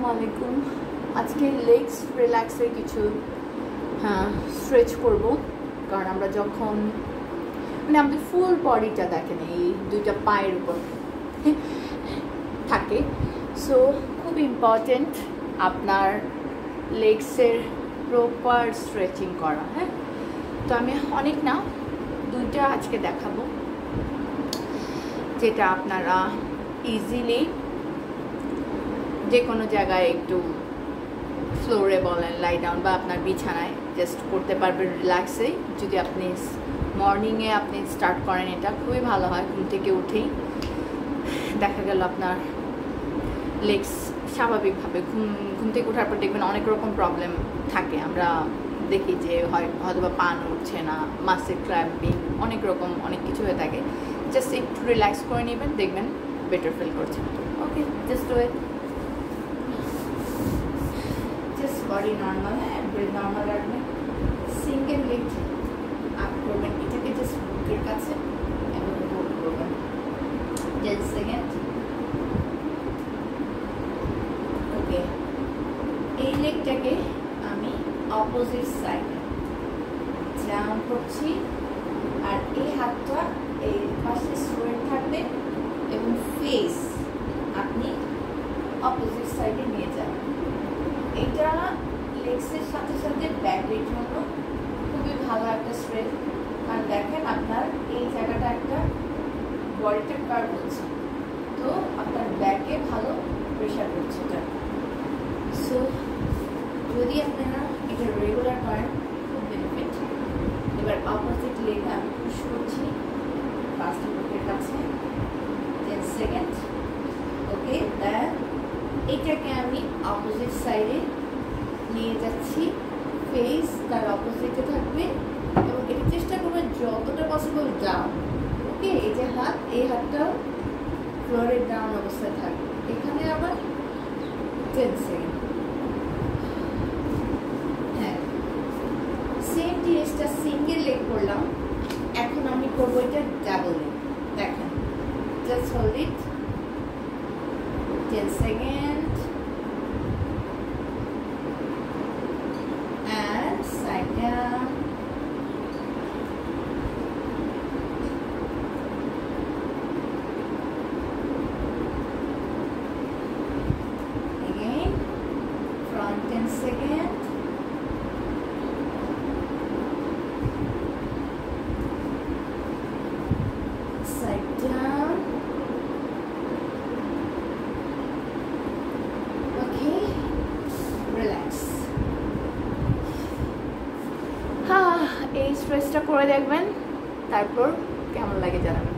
আসসালামু আলাইকুম। আজকে লেগস রিল্যাক্সের কিছু স্ট্রেচ করব, কারণ আমরা যখন আমাদের ফুল বডিটা দেখেন এই দুইটা পায়ের উপর থাকে, সো খুব ইম্পর্টেন্ট আপনার লেগসের প্রপার স্ট্রেচিং করা। হ্যাঁ, তো আমি অনেক না দুইটা আজকে দেখাবো, যেটা আপনারা ইজিলি যে কোনো জায়গায় একটু ফ্লোরে বলেন, লাই ডাউন বা আপনার বিছানায় জাস্ট করতে পারবেন রিল্যাক্সেই। যদি আপনি মর্নিংয়ে আপনি স্টার্ট করেন, এটা খুবই ভালো হয়। ঘুম থেকে উঠেই দেখা গেল আপনার লেগস স্বাভাবিকভাবে ঘুম থেকে ওঠার পর দেখবেন অনেক রকম প্রবলেম থাকে। আমরা দেখি যে হয়তো বা পা উঠছে না, মাসেল ক্র্যাম্পিং, অনেক রকম অনেক কিছু হয়ে থাকে। জাস্ট একটু রিল্যাক্স করে নেবেন, দেখবেন বেটার ফিল করছেন। Okay, just do it. Just body normal, হ্যাঁ, ব্রেথ নর্মাল রাখবেন। সিঙ্গেল লেগ আপ করবেন, এটাকে জাস্ট বুকের কাছে এবং হোল্ড করবেন 10 সেকেন্ড। ওকে, এই লেগটাকে আমি অপোজিট সাইডে ডাউন করছি, আর এই হাতটা এই পাশে স্ট্রেট থাকবে এবং ফেস আপনি অপোজিট সাইডে নিয়ে যাবেন। এটা লেগসের সাথে সাথে ব্যাকের জন্য খুবই ভালো একটা স্ট্রেচ, কারণ দেখেন আপনার এই জায়গাটা একটা বডিটা কার্ভ হচ্ছে, তো আপনার ব্যাকে ভালো প্রেশার হচ্ছে এটা। সো যদি আপনারা এটা রেগুলার করেন, খুব বেনিফিট। এবার অপোজিট লেগ আমি পুশ করছি ফার্স্ট বুকের কাছে 10 সেকেন্ড। ওকে, দেন এটাকে আমি অপোজিট সাইডে নিয়ে যাচ্ছি, ফেস তার অপোজিটে থাকবে এবং এটা চেষ্টা করবে যতটা পসিবল ডাউন। ওকে, এই যে হাত, এই হাতটাও ফ্লোরের ডাউন অবস্থায় থাকবে। এখানে আবার 10 সেকেন্ড। হ্যাঁ, সেম জিনিসটা সিঙ্গেল লেগ করলাম, এখন আমি করবো এটা ডাবল লেগ। দেখেন, just hold it 10 second and side down. Again, front 10 seconds. Side down. Okay, relax. এই স্ট্রেচটা করে দেখবেন, তারপর কেমন লাগে জানাবেন।